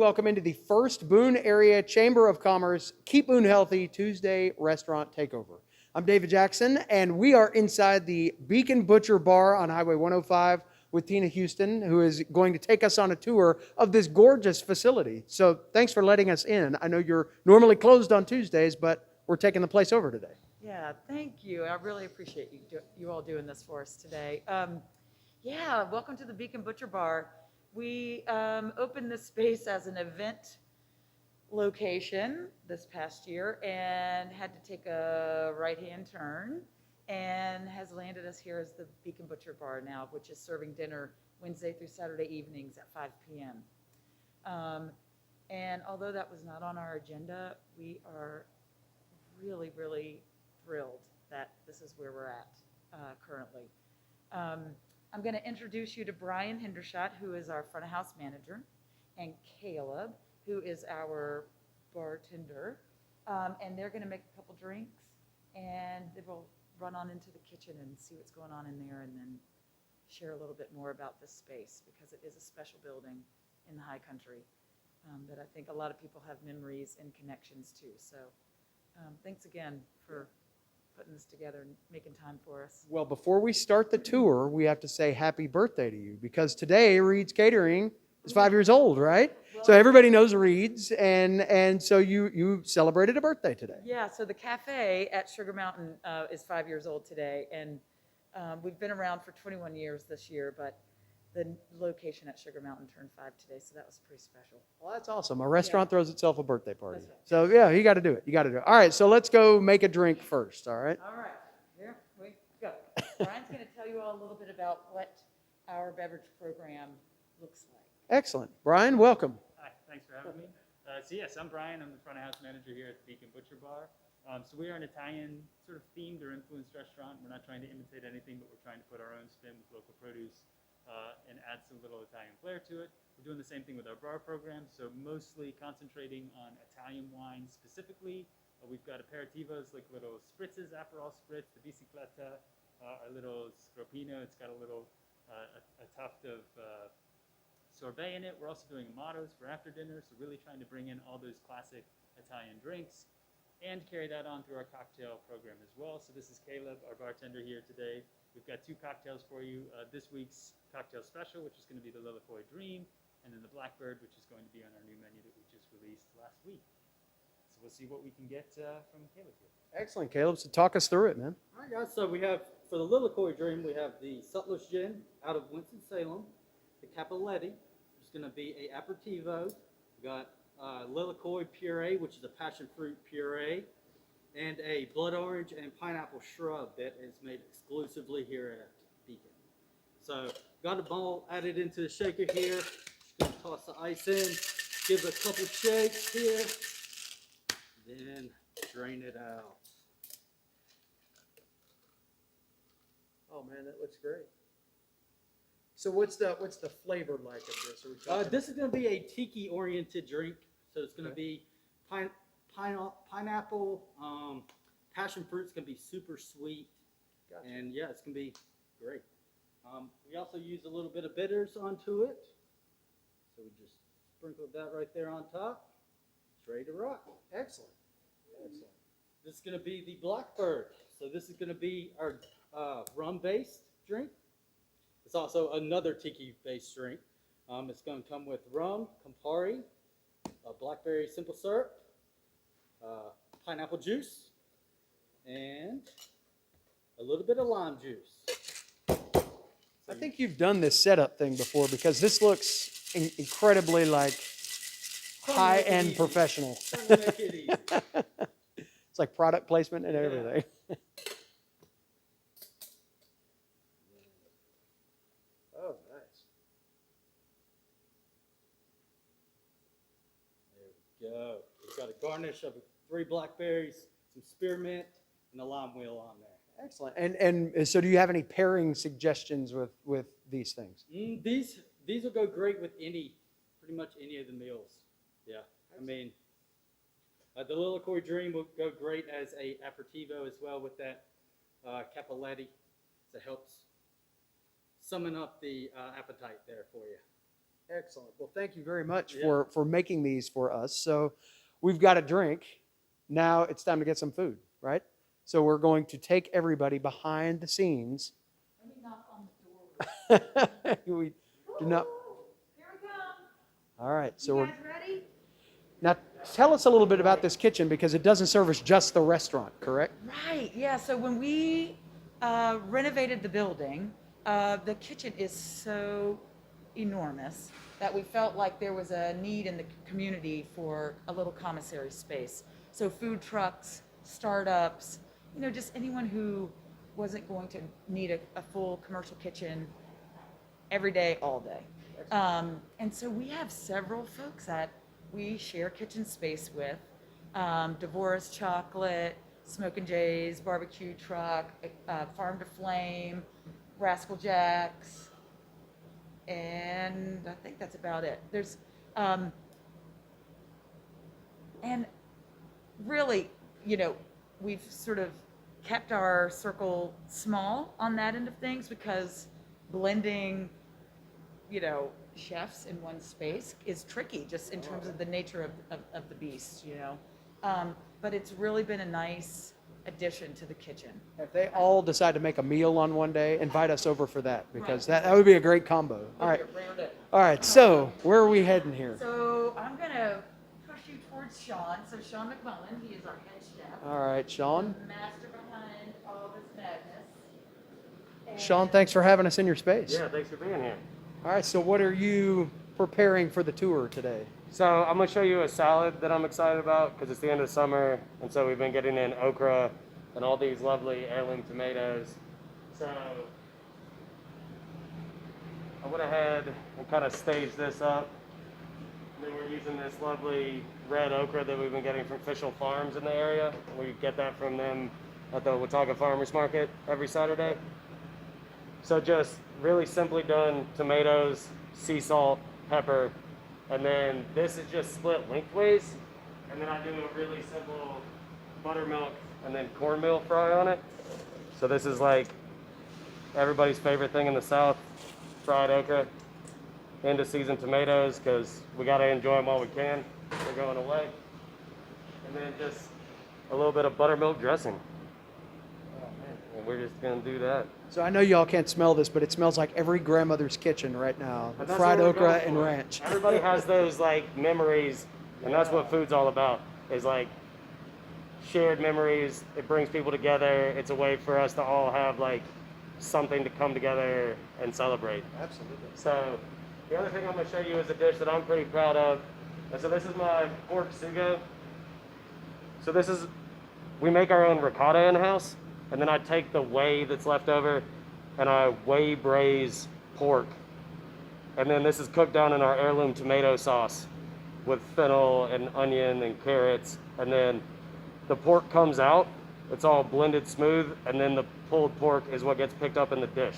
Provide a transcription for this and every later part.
welcome into the first Boone Area Chamber of Commerce Keep Boone Healthy Tuesday Restaurant Takeover. I'm David Jackson, and we are inside the Beacon Butcher Bar on Highway 105 with Tina Houston, who is going to take us on a tour of this gorgeous facility. So thanks for letting us in. I know you're normally closed on Tuesdays, but we're taking the place over today. Yeah, thank you. I really appreciate you all doing this for us today. Welcome to the Beacon Butcher Bar. We opened this space as an event location this past year and had to take a right-hand turn, and has landed us here as the Beacon Butcher Bar now, which is serving dinner Wednesday through Saturday evenings at 5 p.m. And although that was not on our agenda, we are really, really thrilled that this is where we're at currently. I'm going to introduce you to Brian Hendershot, who is our front of house manager, and Caleb, who is our bartender. And they're going to make a couple drinks, and they will run on into the kitchen and see what's going on in there, and then share a little bit more about this space, because it is a special building in the high country that I think a lot of people have memories and connections to. So thanks again for putting this together and making time for us. Well, before we start the tour, we have to say happy birthday to you, because today Reed's Catering is 5 years old, right? So everybody knows Reed's, and so you celebrated a birthday today. Yeah, so the cafe at Sugar Mountain is 5 years old today, and we've been around for 21 years this year, but the location at Sugar Mountain turned 5 today, so that was pretty special. Well, that's awesome. A restaurant throws itself a birthday party. That's right. So yeah, you got to do it. You got to do it. All right, so let's go make a drink first, all right? All right, here we go. Brian's going to tell you all a little bit about what our beverage program looks like. Excellent. Brian, welcome. Hi, thanks for having me. Yes, I'm Brian. I'm the front of house manager here at the Beacon Butcher Bar. So we are an Italian sort of themed or influenced restaurant. We're not trying to imitate anything, but we're trying to put our own spin with local produce and add some little Italian flair to it. We're doing the same thing with our bar program, so mostly concentrating on Italian wine specifically. We've got aperitivos like little spritzes, Aperol spritz, the bicicletta, our little scropino. It's got a little a tuft of sorbet in it. We're also doing amatos for after dinner, so really trying to bring in all those classic Italian drinks and carry that on through our cocktail program as well. So this is Caleb, our bartender here today. We've got 2 cocktails for you. This week's cocktail special, which is going to be the Lilliput Dream, and then the Blackbird, which is going to be on our new menu that we just released last week. So we'll see what we can get from Caleb here. Excellent, Caleb. So talk us through it, man. All right, guys. So we have, for the Lilliput Dream, we have the Sutler's Gin out of Winston-Salem, the Cappelletti, which is going to be a aperitivo. We got Lilliput Puree, which is a passion fruit puree, and a blood orange and pineapple shrub that is made exclusively here at Beacon. So got a bowl added into the shaker here. Just gonna toss the ice in, give it a couple shakes here, then drain it out. Oh man, that looks great. So what's the flavor like of this? Are we talking This is gonna be a tiki-oriented drink. So it's gonna be pineapple, passion fruit's gonna be super sweet, Gotcha. and yeah, it's gonna be great. We also use a little bit of bitters onto it, so we just sprinkled that right there on top. It's ready to rock. Excellent. Excellent. This is gonna be the Blackbird. So this is gonna be our rum-based drink. It's also another tiki-based drink. It's gonna come with rum, Campari, blackberry simple syrup, pineapple juice, and a little bit of lime juice. I think you've done this setup thing before, because this looks incredibly like high-end professional. Trying to make it easy. It's like product placement and everything. Oh, nice. There we go. We've got a garnish of 3 blackberries, some spearmint, and a lime wheel on there. Excellent. And so do you have any pairing suggestions with these things? These will go great with pretty much any of the meals. Yeah, I mean, the Lilliput Dream will go great as a aperitivo as well with that Cappelletti. So it helps summon up the appetite there for you. Excellent. Well, thank you very much Yeah. for making these for us. So we've got a drink. Now it's time to get some food, right? So we're going to take everybody behind the scenes. Let me knock on the door. We do not. Here we come. All right. So You we're guys ready? now tell us a little bit about this kitchen because it doesn't service just the restaurant, correct? Right, yeah. So when we renovated the building, the kitchen is so enormous that we felt like there was a need in the community for a little commissary space. So food trucks, startups, just anyone who wasn't going to need a full commercial kitchen every day, all day. And so we have several folks that we share kitchen space with. Devora's Chocolate, Smoke and Jay's Barbecue Truck, Farm to Flame, Rascal Jacks, and I think that's about it. There's, and really, we've sort of kept our circle small on that end of things because blending, chefs in one space is tricky just in terms of the nature of the beast, But it's really been a nice addition to the kitchen. If they all decide to make a meal on one day, invite us over for that because Right. that would be a great combo. All right. Around it. All right. So where are we heading here? So I'm gonna push you towards Sean. So Sean McMullen, he is our head chef. All right, Sean. The master behind all this madness. And Sean, thanks for having us in your space. Yeah, thanks for being here. All right. So what are you preparing for the tour today? So I'm gonna show you a salad that I'm excited about because it's the end of summer, and so we've been getting in okra and all these lovely heirloom tomatoes. So I went ahead and kind of staged this up. And then we're using this lovely red okra that we've been getting from Fischel Farms in the area. We get that from them at the Watauga Farmers Market every Saturday. So just really simply done tomatoes, sea salt, pepper, and then this is just split lengthways. And then I do a really simple buttermilk and then cornmeal fry on it. So this is like everybody's favorite thing in the South, fried okra into seasoned tomatoes because we got to enjoy them while we can. They're going away. And then just a little bit of buttermilk dressing. And we're just going to do that. So I know y'all can't smell this, but it smells like every grandmother's kitchen right now. And that's Fried what we're okra going and for. ranch. Everybody has those like memories, and that's what food's all about. Is like shared memories. It brings people together. It's a way for us to all have like something to come together and celebrate. Absolutely. So the other thing I'm going to show you is a dish that I'm pretty proud of. And so this is my pork sugo. So this is, we make our own ricotta in-house, and then I take the whey that's left over and I whey braise pork. And then this is cooked down in our heirloom tomato sauce with fennel and onion and carrots. And then the pork comes out, it's all blended smooth, and then the pulled pork is what gets picked up in the dish.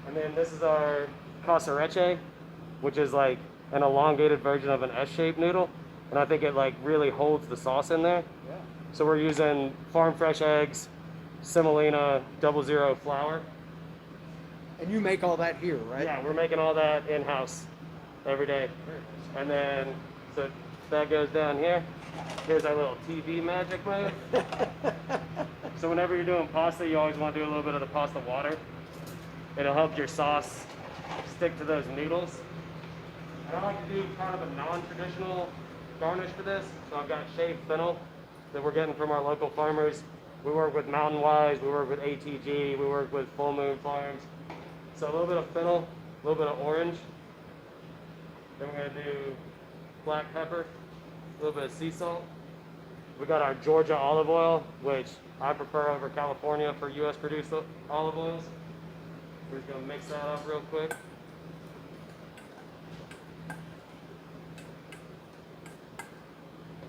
And then this is our casareche, which is like an elongated version of an S-shaped noodle. And I think it like really holds the sauce in there. Yeah. So we're using farm fresh eggs, semolina, 00 flour. And you make all that here, right? Yeah, we're making all that in-house every day. And then, so that goes down here. Here's our little TV magic mode. So whenever you're doing pasta, you always want to do a little bit of the pasta water. It'll help your sauce stick to those noodles. And I like to do kind of a non-traditional garnish for this. So I've got shaved fennel that we're getting from our local farmers. We work with Mountain Wise, we work with ATG, we work with Full Moon Farms. So a little bit of fennel, a little bit of orange. Then we're gonna do black pepper, a little bit of sea salt. We got our Georgia olive oil, which I prefer over California for US produced olive oils. We're just gonna mix that up real quick.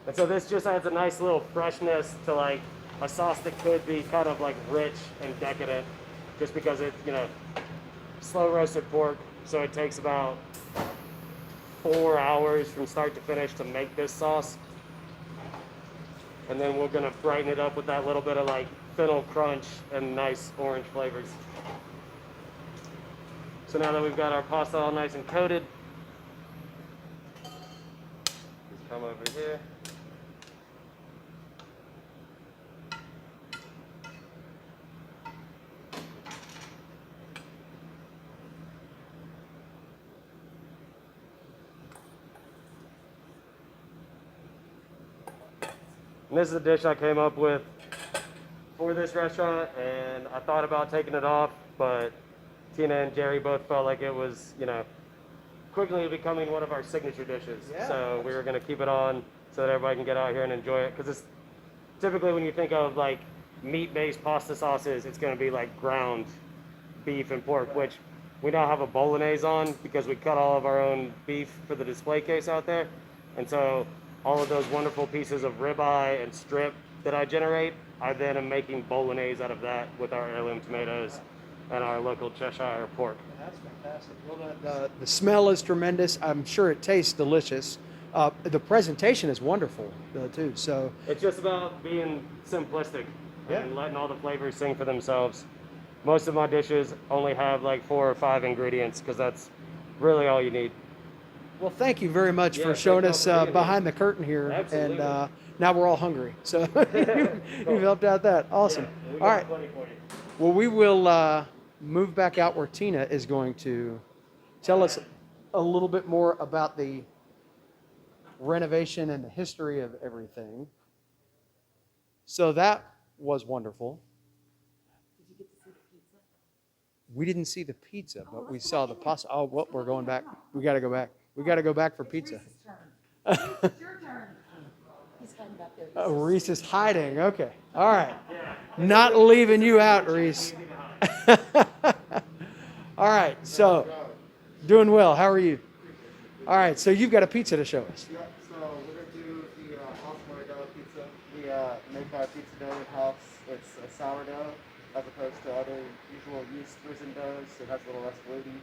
And so this just adds a nice little freshness to like a sauce that could be kind of like rich and decadent just because it's, slow roasted pork. So it takes about 4 hours from start to finish to make this sauce. And then we're gonna brighten it up with that little bit of like fennel crunch and nice orange flavors. So now that we've got our pasta all nice and coated, just come over here. And this is a dish I came up with for this restaurant, and I thought about taking it off, but Tina and Jerry both felt like it was, you know, quickly becoming one of our signature dishes. Yeah. So we were going to keep it on so that everybody can get out here and enjoy it. Because it's typically when you think of like meat-based pasta sauces, it's going to be like ground beef and pork, which we now have a bolognese on because we cut all of our own beef for the display case out there. And so all of those wonderful pieces of ribeye and strip that I generate, I then am making bolognese out of that with our heirloom tomatoes and our local Cheshire pork. That's fantastic. Well, the smell is tremendous. I'm sure it tastes delicious. The presentation is wonderful, too. So It's just about being simplistic and letting all the flavors sing for themselves. Most of my dishes only have like 4 or 5 ingredients because that's really all you need. well, thank you very much Yeah, for thank showing y'all us for being here. behind the curtain here. Absolutely. And now we're all hungry. So you've helped out that. Awesome. Yeah, we All got right. plenty for you. Well, we will move back out where Tina is going to tell us a little bit more about the renovation and the history of everything. So that was wonderful. Did you get to see the pizza? We didn't see the pizza, but we saw the pasta. Oh, well, we're going back. We got to go back. We got to go back for pizza. Reese's turn. Reese, it's your turn. He's hiding back there. Oh, Reese is hiding. Okay. All right. Not leaving you out, Reese. All right. So, doing well. How are you? All right. So, you've got a pizza to show us. Yeah, so we're going to do the awesome mozzarella pizza. We make our pizza dough in-house. It's a sourdough as opposed to other usual yeast risen doughs. It has a little less gluten.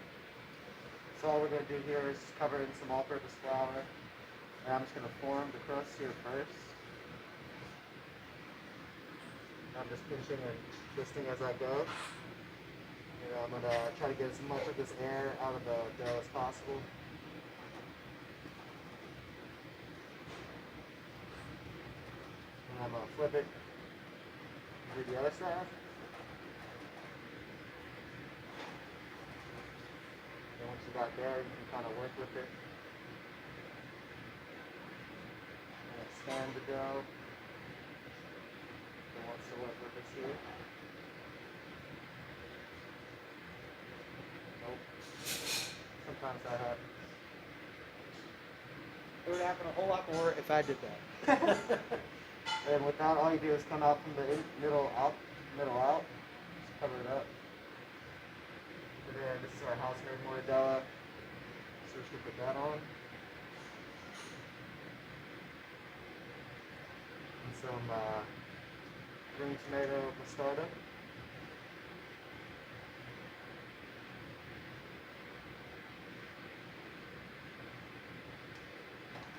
So all we're going to do here is just cover it in some all-purpose flour. And I'm just going to form the crust here first. I'm just pinching and twisting as I go. And I'm going to try to get as much of this air out of the dough as possible. And I'm going to flip it and do the other side. And once you got there, you can kind of work with it. And expand the dough. And wants to work with us here. Nope. Sometimes that happens. It would happen a whole lot more if I did that. And with that, all you do is come out from the middle out. Just cover it up. And then this is our house-made mortadella. So we should put that on. And some green tomato mostarda.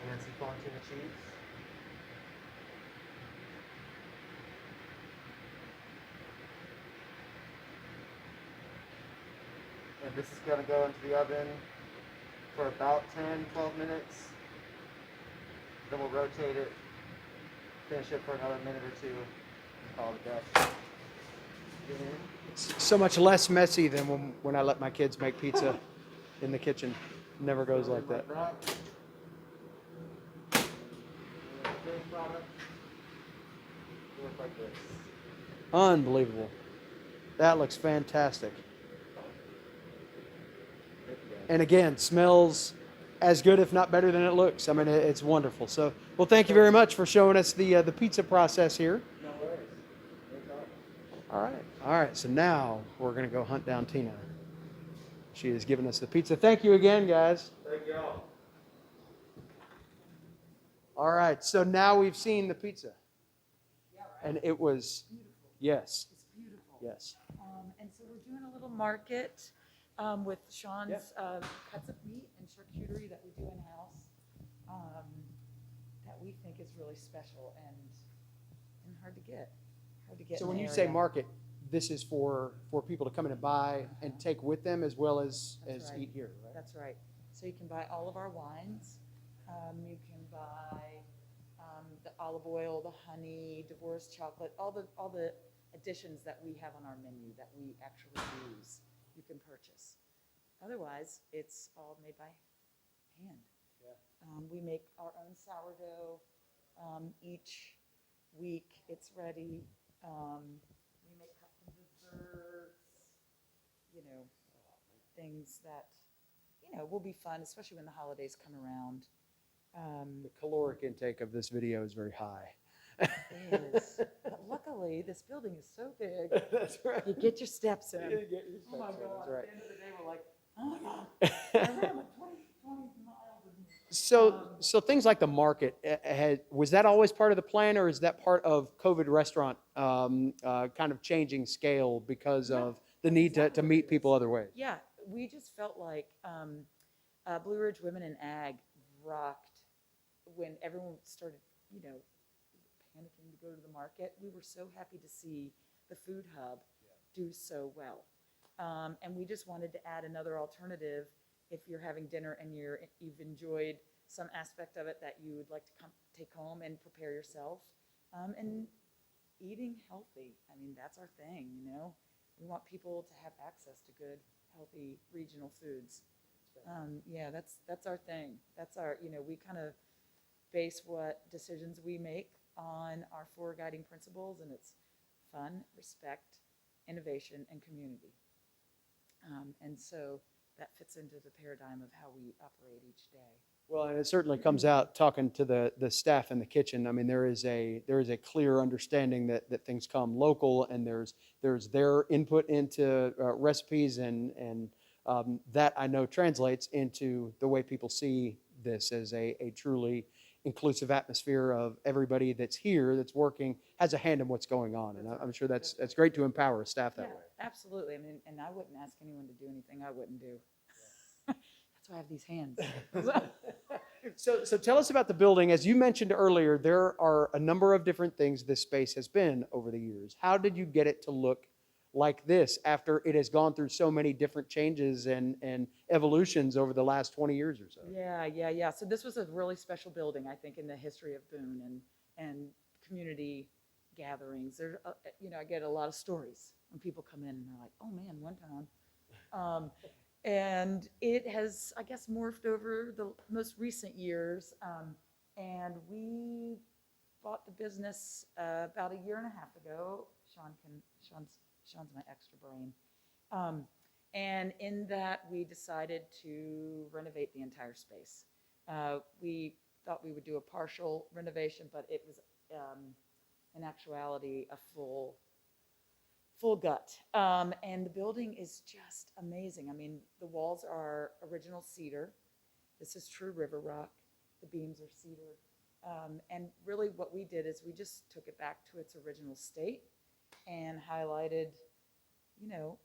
And then some fontina cheese. And this is going to go into the oven for about 10-12 minutes. Then we'll rotate it, finish it for another minute or two, and call it done. It's so much less messy than when I let my kids make pizza in the kitchen. Never goes like that. And the finished product will look like this. Unbelievable. That looks fantastic. And again, smells as good, if not better than it looks. I mean, it's wonderful. So, well, thank you very much for showing us the pizza process here. No worries. No problem. All right. All right. So now we're going to go hunt down Tina. She has given us the pizza. Thank you again, guys. Thank y'all. All right. So now we've seen the pizza. Yeah, right. And it was, Beautiful. yes, It's beautiful. yes. And so we're doing a little market with Sean's cuts of meat and charcuterie that we do in-house that we think is really special and hard to get. Hard to get So in when the you say area. market, this is for people to come in and buy and take with them as well as That's right. eat here, right? That's right. So you can buy all of our wines. You can buy the olive oil, the honey, divorce chocolate, all the additions that we have on our menu that we actually use. You can purchase. Otherwise, it's all made by hand. Yeah. We make our own sourdough each week. It's ready. We make custom desserts. You know, things that will be fun, especially when the holidays come around. The caloric intake of this video is very high. It is. But luckily, this building is so big. That's right. You get your steps in. You get your Oh my steps in, God! that's right. At the end of the day, we're like, oh my God, I ran like 20 miles in here. So things like the market, was that always part of the plan, or is that part of COVID restaurant kind of changing scale because of the need to meet people other ways? Yeah, we just felt like Blue Ridge Women in Ag rocked when everyone started, panicking to go to the market. We were so happy to see the food hub do so well. And we just wanted to add another alternative if you're having dinner and you've enjoyed some aspect of it that you would like to take home and prepare yourself. And eating healthy, I mean, that's our thing, We want people to have access to good, healthy regional foods. Yeah, that's our thing. That's our, we kind of base what decisions we make on our 4 guiding principles, and it's fun, respect, innovation, and community. And so that fits into the paradigm of how we operate each day. Well, and it certainly comes out talking to the staff in the kitchen. I mean, there is a clear understanding that things come local, and there's their input into recipes, and that I know translates into the way people see this as a truly inclusive atmosphere of everybody that's here, that's working, has a hand in what's going on. And I'm sure that's great to empower staff that way. Absolutely. I mean, and I wouldn't ask anyone to do anything I wouldn't do. That's why I have these hands. So tell us about the building. As you mentioned earlier, there are a number of different things this space has been over the years. How did you get it to look like this after it has gone through so many different changes and evolutions over the last 20 years or so? Yeah. So this was a really special building, I think, in the history of Boone and community gatherings. There, I get a lot of stories when people come in and they're like, "Oh man, one time." And it has, I guess, morphed over the most recent years. And we bought the business about a year and a half ago. Sean's my extra brain. And in that, we decided to renovate the entire space. We thought we would do a partial renovation, but it was, in actuality, a full gut. And the building is just amazing. I mean, the walls are original cedar. This is true river rock. The beams are cedar. And really what we did is we just took it back to its original state and highlighted,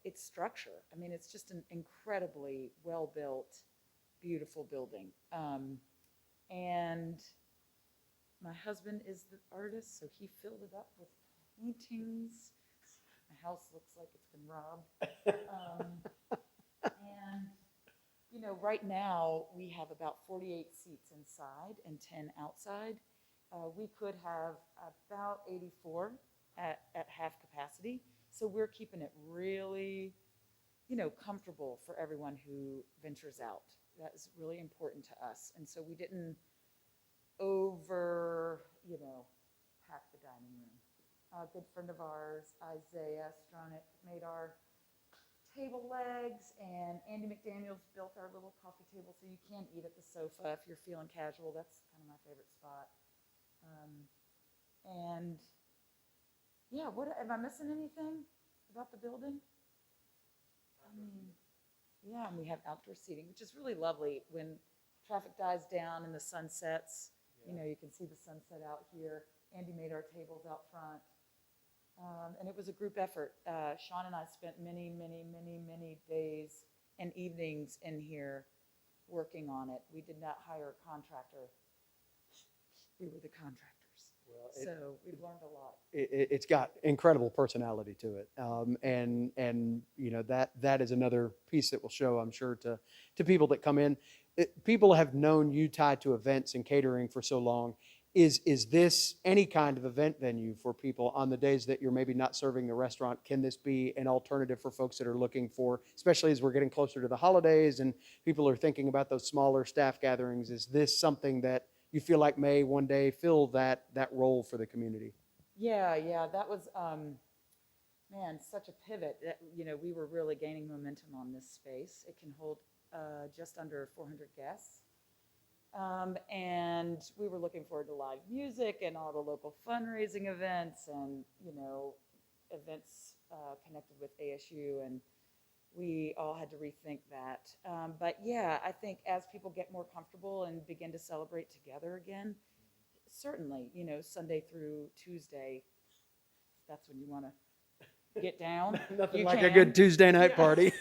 its structure. I mean, it's just an incredibly well-built, beautiful building. And my husband is the artist, so he filled it up with paintings. My house looks like it's been robbed. And, right now we have about 48 seats inside and 10 outside. We could have about 84 at half capacity. So we're keeping it really, comfortable for everyone who ventures out. That is really important to us. And so we didn't pack the dining room. A good friend of ours, Isaiah Stronick, made our table legs, and Andy McDaniels built our little coffee table so you can eat at the sofa if you're feeling casual. That's kind of my favorite spot. And yeah, am I missing anything about the building? I mean, yeah, and we have outdoor seating, which is really lovely when traffic dies down and the sun sets. You can see the sunset out here. Andy made our tables out front. And it was a group effort. Sean and I spent many, many, many, many days and evenings in here working on it. We did not hire a contractor. We were the contractors. So we've learned a lot. It's got incredible personality to it, and you know that is another piece that will show, I'm sure, to people that come in. People have known you tied to events and catering for so long. Is this any kind of event venue for people on the days that you're maybe not serving the restaurant? Can this be an alternative for folks that are looking for, especially as we're getting closer to the holidays and people are thinking about those smaller staff gatherings? Is this something that you feel like may one day fill that role for the community? Yeah, yeah, that was, man, such a pivot. That, you know, we were really gaining momentum on this space. It can hold just under 400 guests. And we were looking forward to live music and all the local fundraising events and, you know, events connected with ASU. And we all had to rethink that. But yeah, I think as people get more comfortable and begin to celebrate together again, certainly, you know, Sunday through Tuesday, that's when you want to get down. Nothing You like a can. good Tuesday night Yeah. party.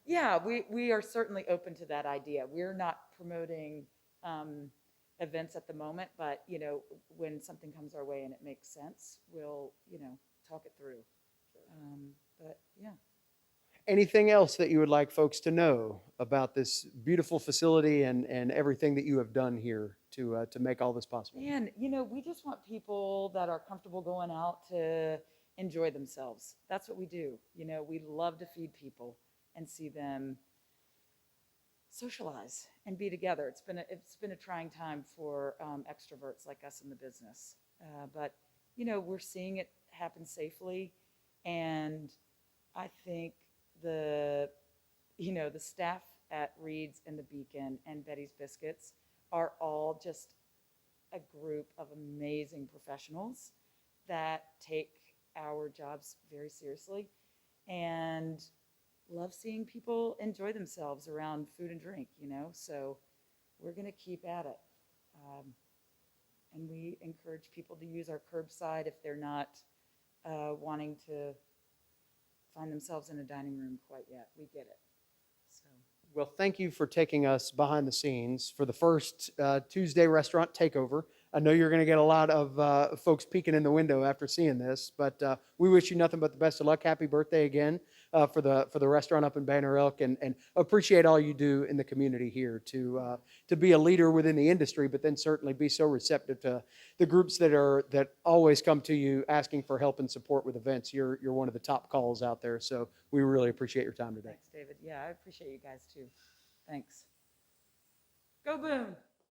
Yeah, we are certainly open to that idea. We're not promoting events at the moment, but, you know, when something comes our way and it makes sense, we'll, you know, talk it through. But yeah. Anything else that you would like folks to know about this beautiful facility and everything that you have done here to make all this possible? Man, you know, we just want people that are comfortable going out to enjoy themselves. That's what we do. You know, we love to feed people and see them socialize and be together. It's been a trying time for extroverts like us in the business, but you know, we're seeing it happen safely, and I think the the staff at Reed's and the Beacon and Betty's Biscuits are all just a group of amazing professionals that take our jobs very seriously and love seeing people enjoy themselves around food and drink, you know, so we're going to keep at it. And we encourage people to use our curbside if they're not wanting to find themselves in a dining room quite yet. We get it. So. Well, thank you for taking us behind the scenes for the first Tuesday Restaurant Takeover. I know you're going to get a lot of folks peeking in the window after seeing this, but we wish you nothing but the best of luck. Happy birthday again for the restaurant up in Banner Elk, and appreciate all you do in the community here to be a leader within the industry, but then certainly be so receptive to the groups that always come to you asking for help and support with events. You're one of the top calls out there, so we really appreciate your time today. Thanks, David. Yeah, I appreciate you guys too. Thanks. Go Boone!